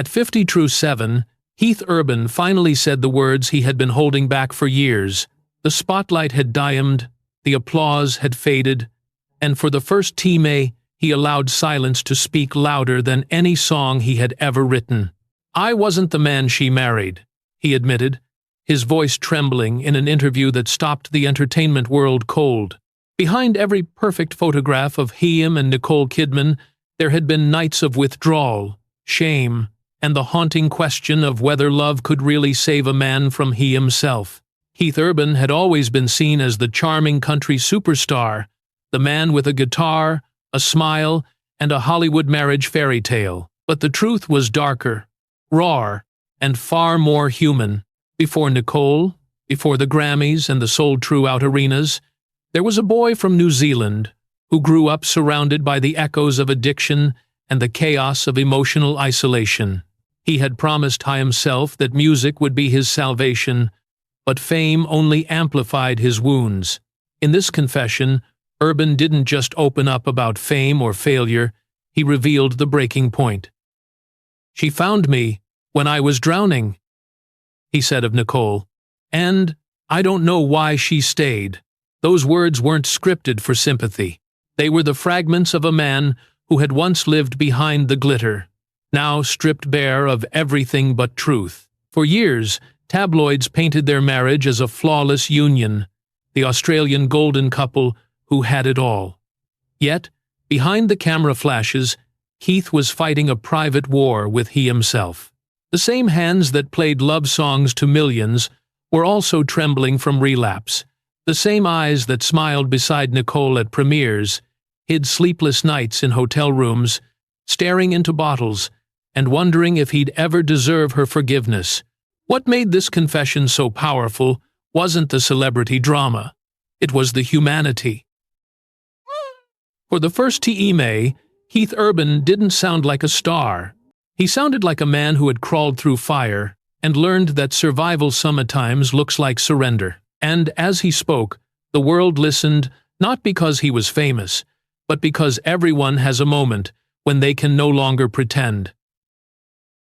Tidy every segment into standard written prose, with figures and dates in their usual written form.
At 50-7, Keith Urban finally said the words he had been holding back for years. The spotlight had dimmed, the applause had faded, and for the first time, he allowed silence to speak louder than any song he had ever written. "I wasn't the man she married," he admitted, his voice trembling in an interview that stopped the entertainment world cold. Behind every perfect photograph of him and Nicole Kidman, there had been nights of withdrawal, shame, and the haunting question of whether love could really save a man from he himself. Keith Urban had always been seen as the charming country superstar, the man with a guitar, a smile, and a Hollywood marriage fairy tale. But the truth was darker, raw, and far more human. Before Nicole, before the Grammys and the sold-throughout arenas, there was a boy from New Zealand who grew up surrounded by the echoes of addiction and the chaos of emotional isolation. He had promised himself that music would be his salvation, but fame only amplified his wounds. In this confession, Urban didn't just open up about fame or failure, he revealed the breaking point. "She found me when I was drowning," he said of Nicole, "and I don't know why she stayed." Those words weren't scripted for sympathy. They were the fragments of a man who had once lived behind the glitter, now stripped bare of everything but truth. For years, tabloids painted their marriage as a flawless union, the Australian golden couple who had it all. Yet, behind the camera flashes, Keith was fighting a private war with he himself. The same hands that played love songs to millions were also trembling from relapse. The same eyes that smiled beside Nicole at premieres hid sleepless nights in hotel rooms, staring into bottles and wondering if he'd ever deserve her forgiveness. What made this confession so powerful wasn't the celebrity drama. It was the humanity. For the first time, Keith Urban didn't sound like a star. He sounded like a man who had crawled through fire and learned that survival sometimes looks like surrender. And as he spoke, the world listened not because he was famous, but because everyone has a moment when they can no longer pretend.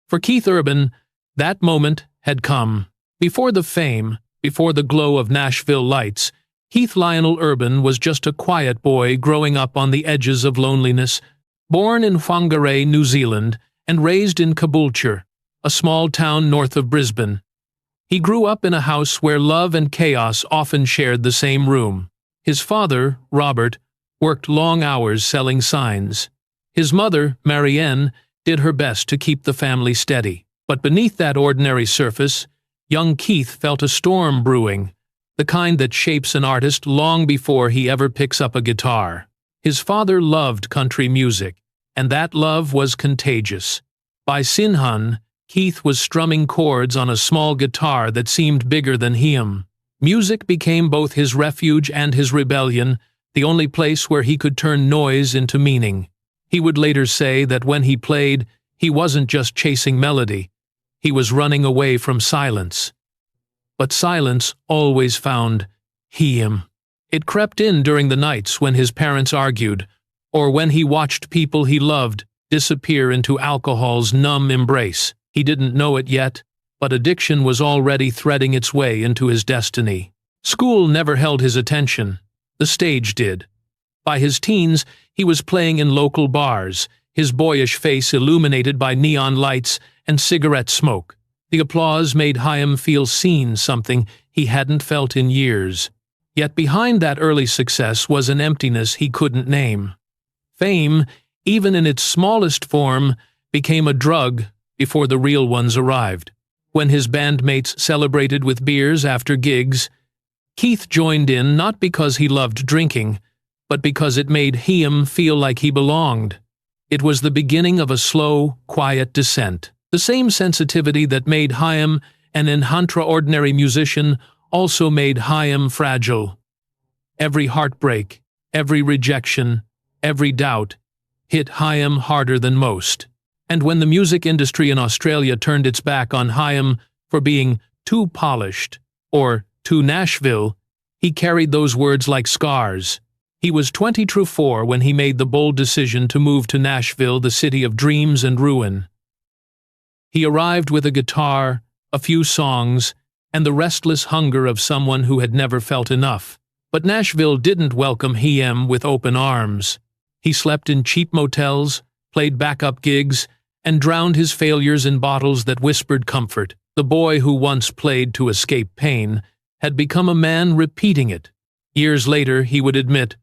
For Keith Urban, that moment had come. Before the fame, before the glow of Nashville lights, Keith Lionel Urban was just a quiet boy growing up on the edges of loneliness, born in Whangarei, New Zealand, and raised in Caboolture, a small town north of Brisbane. He grew up in a house where love and chaos often shared the same room. His father, Robert, worked long hours selling signs. His mother, Marianne, did her best to keep the family steady. But beneath that ordinary surface, young Keith felt a storm brewing, the kind that shapes an artist long before he ever picks up a guitar. His father loved country music, and that love was contagious. By Sinhan, Keith was strumming chords on a small guitar that seemed bigger than him. Music became both his refuge and his rebellion, the only place where he could turn noise into meaning. He would later say that when he played, he wasn't just chasing melody. He was running away from silence. But silence always found him. It crept in during the nights when his parents argued, or when he watched people he loved disappear into alcohol's numb embrace. He didn't know it yet, but addiction was already threading its way into his destiny. School never held his attention. The stage did. By his teens, he was playing in local bars, his boyish face illuminated by neon lights and cigarette smoke. The applause made Chaim feel seen, something he hadn't felt in years. Yet behind that early success was an emptiness he couldn't name. Fame, even in its smallest form, became a drug before the real ones arrived. When his bandmates celebrated with beers after gigs, Keith joined in not because he loved drinking, but because it made him feel like he belonged. It was the beginning of a slow, quiet descent. The same sensitivity that made Chaim an extraordinary musician also made Chaim fragile. Every heartbreak, every rejection, every doubt hit Chaim harder than most. And when the music industry in Australia turned its back on Chaim for being too polished or too Nashville, he carried those words like scars. He was 24 when he made the bold decision to move to Nashville, the city of dreams and ruin. He arrived with a guitar, a few songs, and the restless hunger of someone who had never felt enough. But Nashville didn't welcome him with open arms. He slept in cheap motels, played backup gigs, and drowned his failures in bottles that whispered comfort. The boy who once played to escape pain had become a man repeating it. Years later, he would admit,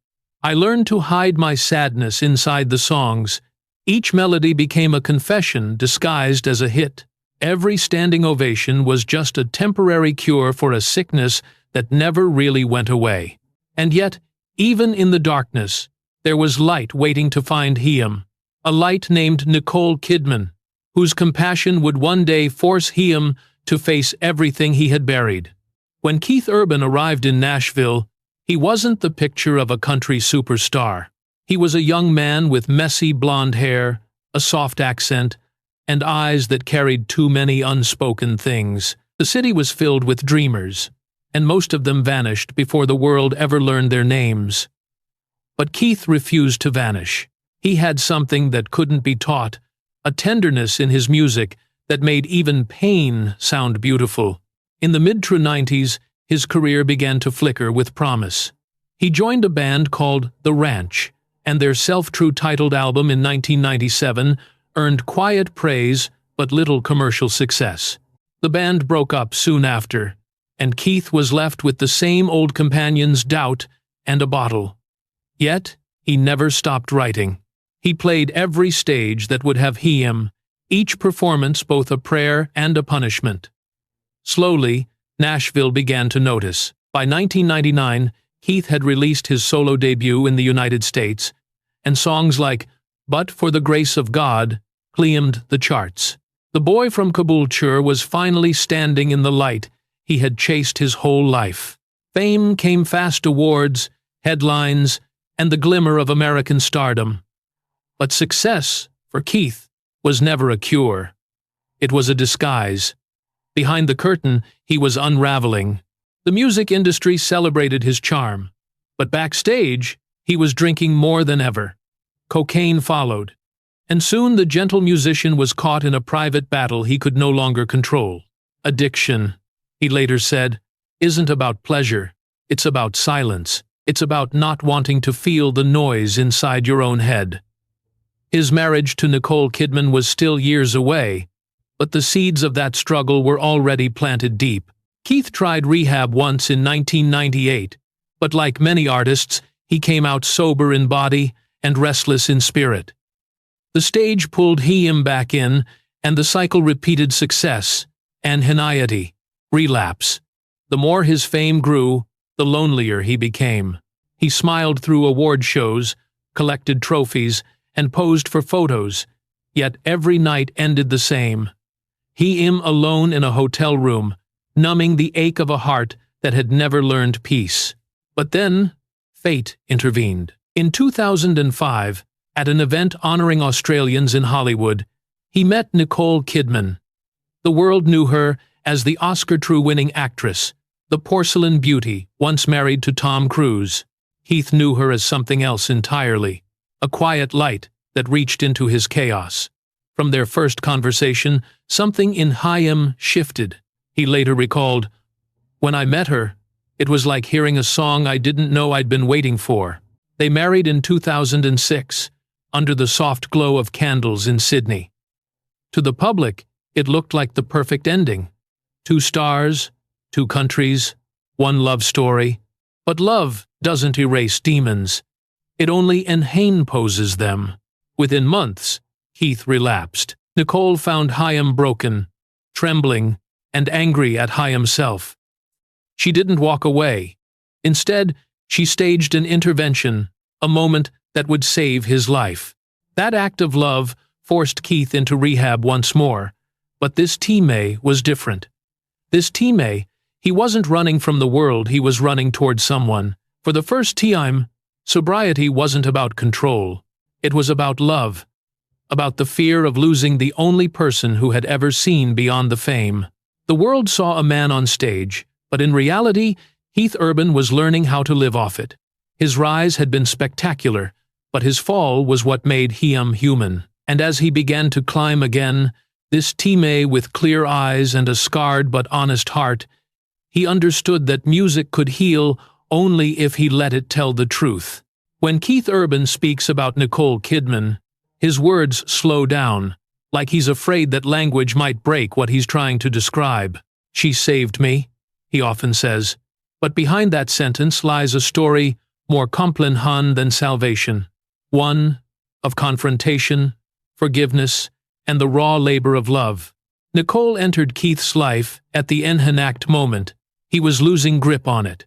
"I learned to hide my sadness inside the songs. Each melody became a confession disguised as a hit. Every standing ovation was just a temporary cure for a sickness that never really went away." And yet, even in the darkness, there was light waiting to find him. A light named Nicole Kidman, whose compassion would one day force him to face everything he had buried. When Keith Urban arrived in Nashville, he wasn't the picture of a country superstar. He was a young man with messy blonde hair, a soft accent, and eyes that carried too many unspoken things. The city was filled with dreamers, and most of them vanished before the world ever learned their names. But Keith refused to vanish. He had something that couldn't be taught, a tenderness in his music that made even pain sound beautiful. In the mid-90s, his career began to flicker with promise. He joined a band called The Ranch, and their self-true titled album in 1997 earned quiet praise but little commercial success. The band broke up soon after, and Keith was left with the same old companions, doubt and a bottle. Yet, he never stopped writing. He played every stage that would have him, each performance both a prayer and a punishment. Slowly, Nashville began to notice. By 1999, Keith had released his solo debut in the United States, and songs like "But for the Grace of God" climbed the charts. The boy from Caboolture was finally standing in the light he had chased his whole life. Fame came fast, awards, headlines, and the glimmer of American stardom. But success, for Keith, was never a cure. It was a disguise. Behind the curtain, he was unraveling. The music industry celebrated his charm, but backstage, he was drinking more than ever. Cocaine followed, and soon the gentle musician was caught in a private battle he could no longer control. Addiction, he later said, isn't about pleasure. It's about silence. It's about not wanting to feel the noise inside your own head. His marriage to Nicole Kidman was still years away, but the seeds of that struggle were already planted deep. Keith tried rehab once in 1998, but like many artists, he came out sober in body and restless in spirit. The stage pulled him back in, and the cycle repeated: success, anxiety, relapse. The more his fame grew, the lonelier he became. He smiled through award shows, collected trophies, and posed for photos, yet every night ended the same. Him alone in a hotel room, numbing the ache of a heart that had never learned peace. But then, fate intervened. In 2005, at an event honoring Australians in Hollywood, he met Nicole Kidman. The world knew her as the Oscar-winning actress, the porcelain beauty once married to Tom Cruise. Keith knew her as something else entirely, a quiet light that reached into his chaos. From their first conversation, something in him shifted. He later recalled, "When I met her, it was like hearing a song I didn't know I'd been waiting for." They married in 2006, under the soft glow of candles in Sydney. To the public, it looked like the perfect ending. 2 stars, 2 countries, 1 love story. But love doesn't erase demons. It only enhances them. Within months, Keith relapsed. Nicole found him broken, trembling, and angry at himself. She didn't walk away. Instead, she staged an intervention, a moment that would save his life. That act of love forced Keith into rehab once more, but this time was different. This time, he wasn't running from the world, he was running toward someone. For the first time, sobriety wasn't about control. It was about love, about the fear of losing the only person who had ever seen beyond the fame. The world saw a man on stage, but in reality, Keith Urban was learning how to live off it. His rise had been spectacular, but his fall was what made him human. And as he began to climb again, This Time with clear eyes and a scarred but honest heart, he understood that music could heal only if he let it tell the truth. When Keith Urban speaks about Nicole Kidman, his words slow down, like he's afraid that language might break what he's trying to describe. "She saved me," he often says, but behind that sentence lies a story more complex than salvation. One of confrontation, forgiveness, and the raw labor of love. Nicole entered Keith's life at the unhacked moment. He was losing grip on it.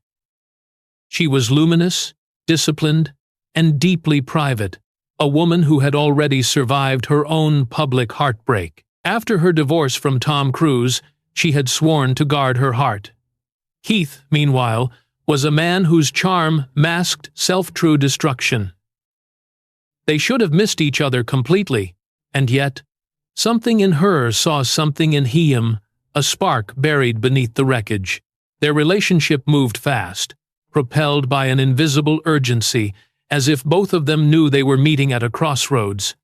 She was luminous, disciplined, and deeply private, a woman who had already survived her own public heartbreak. After her divorce from Tom Cruise, she had sworn to guard her heart. Keith, meanwhile, was a man whose charm masked self-true destruction. They should have missed each other completely, and yet, something in her saw something in him, a spark buried beneath the wreckage. Their relationship moved fast, propelled by an invisible urgency, as if both of them knew they were meeting at a crossroads.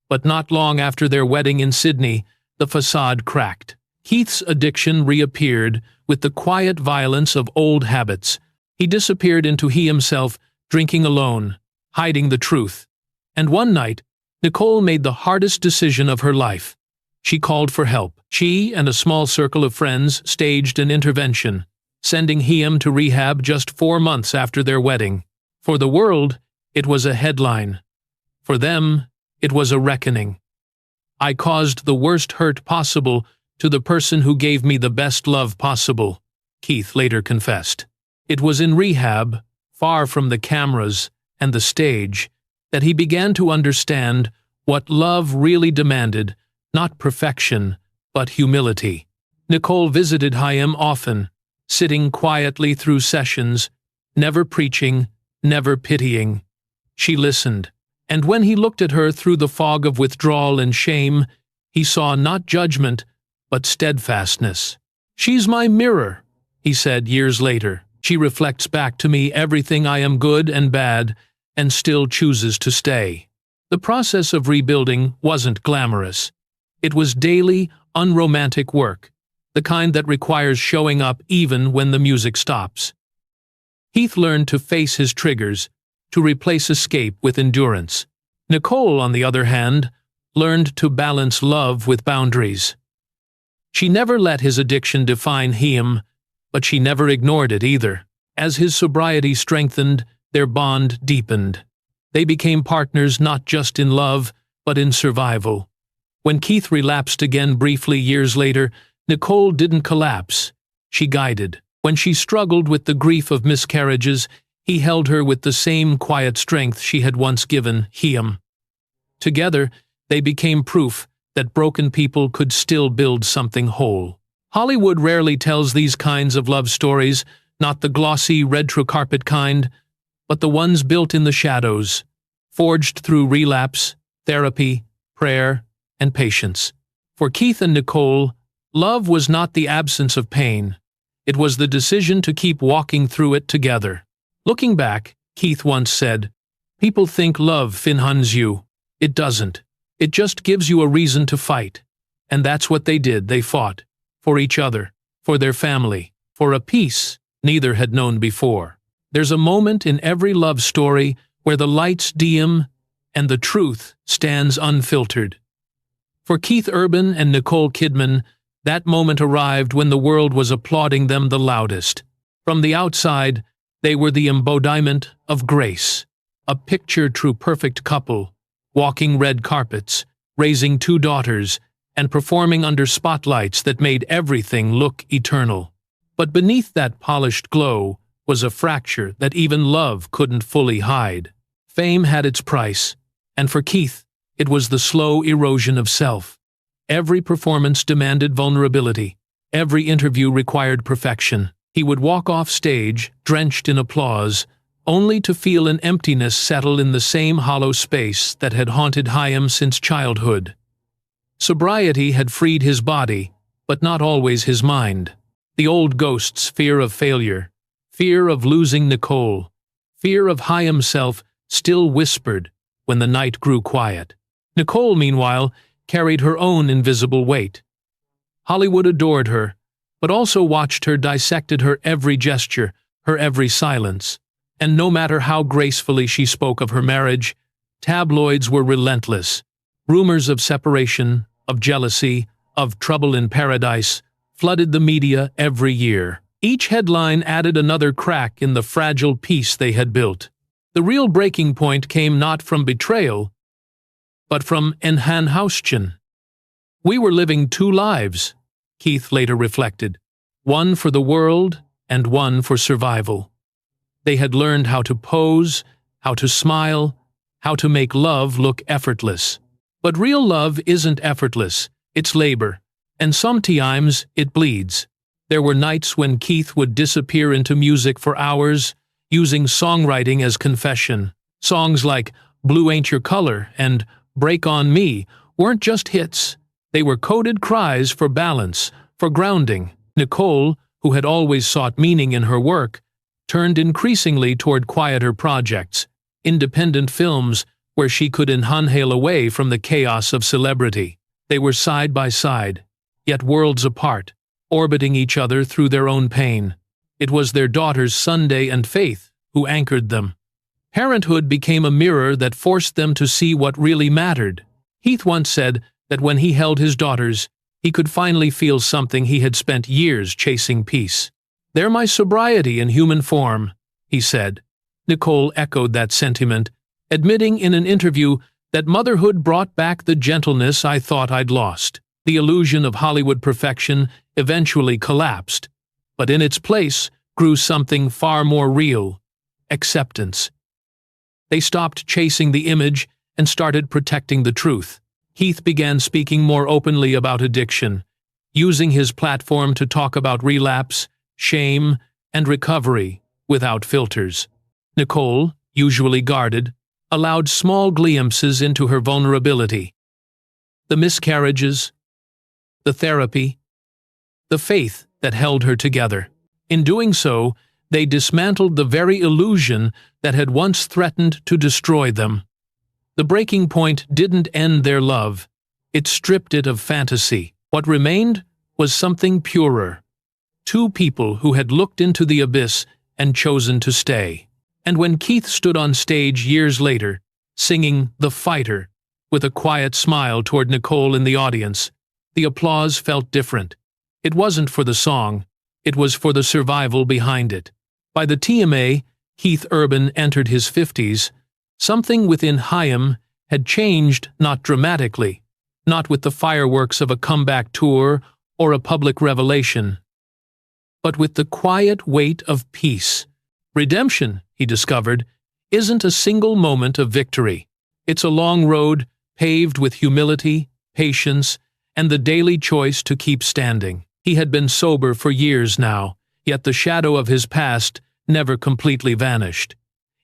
But not long after their wedding in Sydney, the facade cracked. Keith's addiction reappeared with the quiet violence of old habits. He disappeared into himself, drinking alone, hiding the truth. And one night, Nicole made the hardest decision of her life. She called for help. She and a small circle of friends staged an intervention, sending him to rehab just 4 months after their wedding. For the world, it was a headline. For them, it was a reckoning. "I caused the worst hurt possible to the person who gave me the best love possible," Keith later confessed. It was in rehab, far from the cameras and the stage, that he began to understand what love really demanded, not perfection, but humility. Nicole visited him often, sitting quietly through sessions, never preaching, never pitying. She listened, and when he looked at her through the fog of withdrawal and shame, he saw not judgment, but steadfastness. "She's my mirror," he said years later. "She reflects back to me everything I am good and bad, and still chooses to stay." The process of rebuilding wasn't glamorous. It was daily, unromantic work, the kind that requires showing up even when the music stops. Keith learned to face his triggers, to replace escape with endurance. Nicole, on the other hand, learned to balance love with boundaries. She never let his addiction define him, but she never ignored it either. As his sobriety strengthened, their bond deepened. They became partners not just in love, but in survival. When Keith relapsed again briefly years later, Nicole didn't collapse. She guided. When she struggled with the grief of miscarriages, he held her with the same quiet strength she had once given him. Together, they became proof that broken people could still build something whole. Hollywood rarely tells these kinds of love stories, not the glossy red carpet kind, but the ones built in the shadows, forged through relapse, therapy, prayer, and patience. For Keith and Nicole, love was not the absence of pain. It was the decision to keep walking through it together. Looking back, Keith once said, "People think love finhuns you. It doesn't. It just gives you a reason to fight." And that's what they did. They fought. For each other, for their family, for a peace neither had known before. There's a moment in every love story where the lights dim and the truth stands unfiltered. For Keith Urban and Nicole Kidman, that moment arrived when the world was applauding them the loudest. From the outside, they were the embodiment of grace, a picture-true perfect couple, walking red carpets, raising 2 daughters, and performing under spotlights that made everything look eternal. But beneath that polished glow was a fracture that even love couldn't fully hide. Fame had its price, and for Keith, it was the slow erosion of self. Every performance demanded vulnerability. Every interview required perfection. He would walk off stage, drenched in applause, only to feel an emptiness settle in the same hollow space that had haunted him since childhood. Sobriety had freed his body, but not always his mind. The old ghost's fear of failure, fear of losing Nicole, fear of himself still whispered when the night grew quiet. Nicole, meanwhile, carried her own invisible weight. Hollywood adored her, but also watched her, dissected her every gesture, her every silence. And no matter how gracefully she spoke of her marriage, tabloids were relentless. Rumors of separation, of jealousy, of trouble in paradise flooded the media every year. Each headline added another crack in the fragile peace they had built. The real breaking point came not from betrayal, but from Enhaustion. We were living two lives, Keith later reflected, one for the world and one for survival. They had learned how to pose, how to smile, how to make love look effortless. But real love isn't effortless, it's labor, and sometimes it bleeds. There were nights when Keith would disappear into music for hours, using songwriting as confession. Songs like Blue Ain't Your Color and Break on Me weren't just hits. They were coded cries for balance, for grounding. Nicole, who had always sought meaning in her work, turned increasingly toward quieter projects, independent films where she could inhale away from the chaos of celebrity. They were side by side, yet worlds apart, orbiting each other through their own pain. It was their daughters Sunday and Faith who anchored them. Parenthood became a mirror that forced them to see what really mattered. Heath once said that when he held his daughters, he could finally feel something he had spent years chasing: peace. "They're my sobriety in human form," he said. Nicole echoed that sentiment, admitting in an interview that motherhood brought back the gentleness I thought I'd lost. The illusion of Hollywood perfection eventually collapsed, but in its place grew something far more real: acceptance. They stopped chasing the image and started protecting the truth. Heath began speaking more openly about addiction, using his platform to talk about relapse, shame, and recovery without filters. Nicole, usually guarded, allowed small glimpses into her vulnerability. The miscarriages, the therapy, the faith that held her together. In doing so, they dismantled the very illusion that had once threatened to destroy them. The breaking point didn't end their love. It stripped it of fantasy. What remained was something purer. Two people who had looked into the abyss and chosen to stay. And when Keith stood on stage years later, singing "The Fighter," with a quiet smile toward Nicole in the audience, the applause felt different. It wasn't for the song, it was for the survival behind it. By the TMA, Keith Urban entered his 50s. Something within Chaim had changed, not dramatically, not with the fireworks of a comeback tour or a public revelation, but with the quiet weight of peace. Redemption, he discovered, isn't a single moment of victory. It's a long road paved with humility, patience, and the daily choice to keep standing. He had been sober for years now, yet the shadow of his past never completely vanished.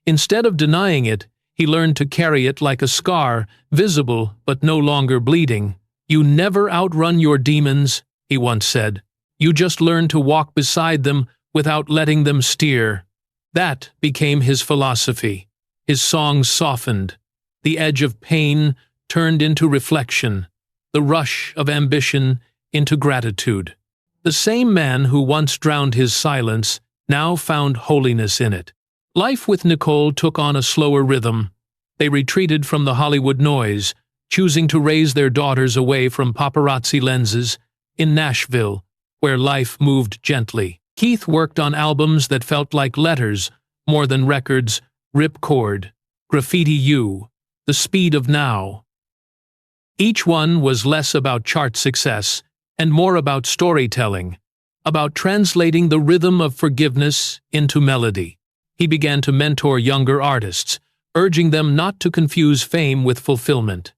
Instead of denying it, he learned to carry it like a scar, visible but no longer bleeding. "You never outrun your demons," he once said. "You just learn to walk beside them without letting them steer." That became his philosophy. His songs softened. The edge of pain turned into reflection, the rush of ambition into gratitude. The same man who once drowned his silence now found holiness in it. Life with Nicole took on a slower rhythm. They retreated from the Hollywood noise, choosing to raise their daughters away from paparazzi lenses in Nashville, where life moved gently. Keith worked on albums that felt like letters more than records: Ripcord, Graffiti You, The Speed of Now. Each one was less about chart success and more about storytelling, about translating the rhythm of forgiveness into melody. He began to mentor younger artists, urging them not to confuse fame with fulfillment.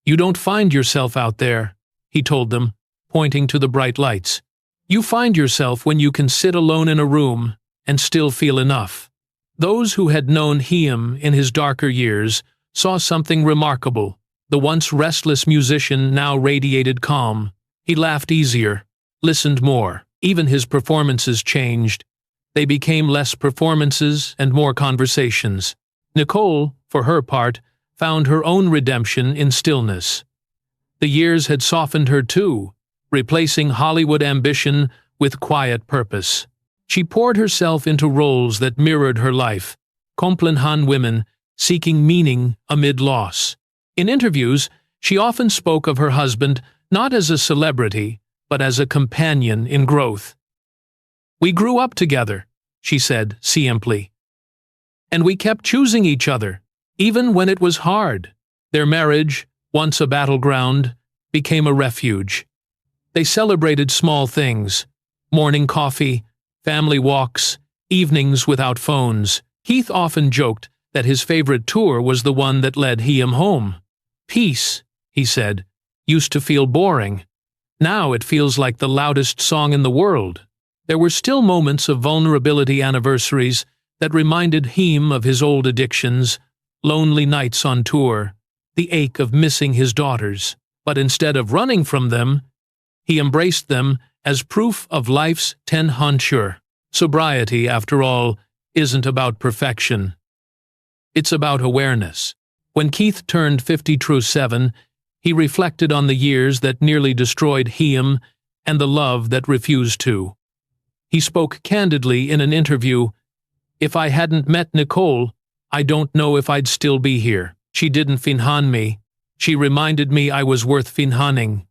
"You don't find yourself out there," he told them, pointing to the bright lights. "You find yourself when you can sit alone in a room and still feel enough." Those who had known him in his darker years saw something remarkable. The once restless musician now radiated calm. He laughed easier, listened more. Even his performances changed. They became less performances and more conversations. Nicole, for her part, found her own redemption in stillness. The years had softened her too, replacing Hollywood ambition with quiet purpose. She poured herself into roles that mirrored her life, Komplenhan women seeking meaning amid loss. In interviews, she often spoke of her husband not as a celebrity, but as a companion in growth. "We grew up together," she said simply. "And we kept choosing each other, even when it was hard." Their marriage, once a battleground, became a refuge. They celebrated small things: morning coffee, family walks, evenings without phones. Keith often joked that his favorite tour was the one that led him home. "Peace," he said, "used to feel boring. Now it feels like the loudest song in the world." There were still moments of vulnerability, anniversaries that reminded him of his old addictions, lonely nights on tour, the ache of missing his daughters. But instead of running from them, he embraced them as proof of life's tenhuncher. Sobriety, after all, isn't about perfection. It's about awareness. When Keith turned 50-7, he reflected on the years that nearly destroyed him and the love that refused to. He spoke candidly in an interview, "If I hadn't met Nicole, I don't know if I'd still be here. She didn't finhan me. She reminded me I was worth finhaning."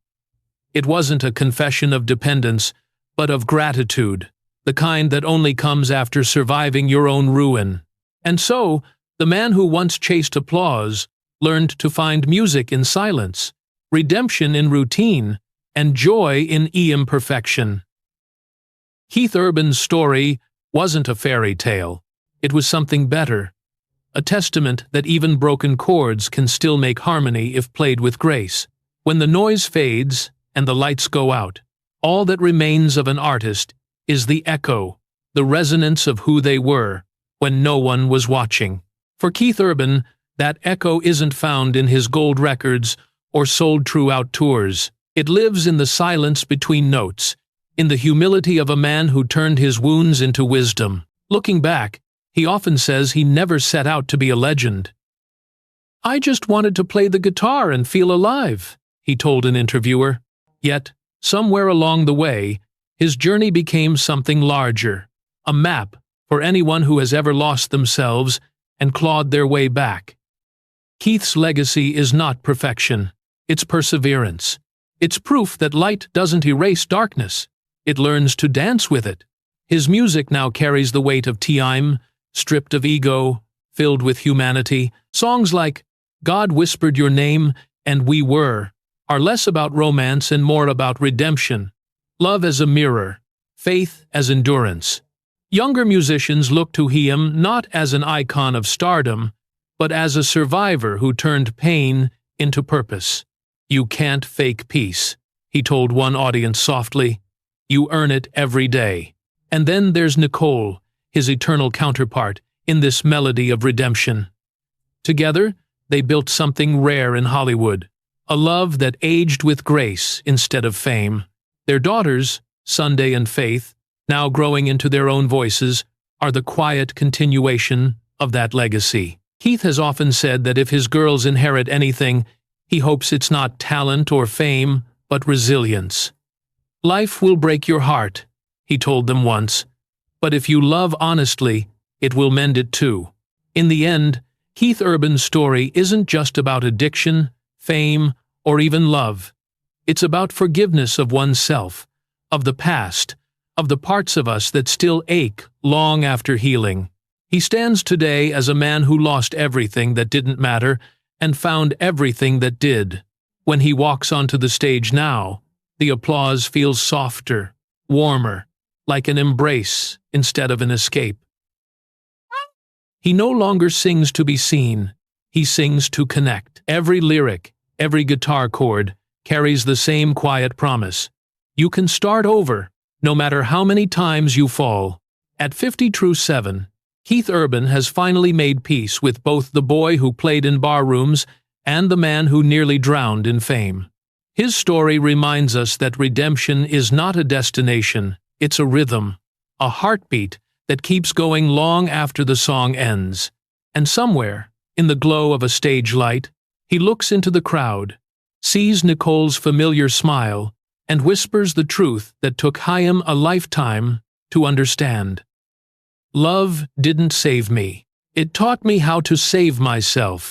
It wasn't a confession of dependence, but of gratitude, the kind that only comes after surviving your own ruin. And so, the man who once chased applause learned to find music in silence, redemption in routine, and joy in imperfection. Keith Urban's story wasn't a fairy tale. It was something better, a testament that even broken chords can still make harmony if played with grace. When the noise fades and the lights go out, all that remains of an artist is the echo, the resonance of who they were when no one was watching. For Keith Urban, that echo isn't found in his gold records or sold throughout tours. It lives in the silence between notes, in the humility of a man who turned his wounds into wisdom. Looking back, he often says he never set out to be a legend. "I just wanted to play the guitar and feel alive," he told an interviewer. Yet, somewhere along the way, his journey became something larger, a map for anyone who has ever lost themselves and clawed their way back. Keith's legacy is not perfection, it's perseverance. It's proof that light doesn't erase darkness, it learns to dance with it. His music now carries the weight of time, stripped of ego, filled with humanity. Songs like "God Whispered Your Name" and "We Were" are less about romance and more about redemption, love as a mirror, faith as endurance. Younger musicians look to him not as an icon of stardom, but as a survivor who turned pain into purpose. "You can't fake peace," he told one audience softly. "You earn it every day." And then there's Nicole, his eternal counterpart, in this melody of redemption. Together, they built something rare in Hollywood, a love that aged with grace instead of fame. Their daughters, Sunday and Faith, now growing into their own voices, are the quiet continuation of that legacy. Keith has often said that if his girls inherit anything, he hopes it's not talent or fame, but resilience. "Life will break your heart," he told them once, "but if you love honestly, it will mend it too." In the end, Keith Urban's story isn't just about addiction, fame, or even love. It's about forgiveness of oneself, of the past, of the parts of us that still ache long after healing. He stands today as a man who lost everything that didn't matter and found everything that did. When he walks onto the stage now, the applause feels softer, warmer, like an embrace instead of an escape. He no longer sings to be seen, he sings to connect. Every lyric, every guitar chord, carries the same quiet promise. You can start over, no matter how many times you fall. At 50-7, Keith Urban has finally made peace with both the boy who played in barrooms and the man who nearly drowned in fame. His story reminds us that redemption is not a destination, it's a rhythm, a heartbeat that keeps going long after the song ends. And somewhere, in the glow of a stage light, he looks into the crowd, sees Nicole's familiar smile, and whispers the truth that took Chaim a lifetime to understand. Love didn't save me. It taught me how to save myself.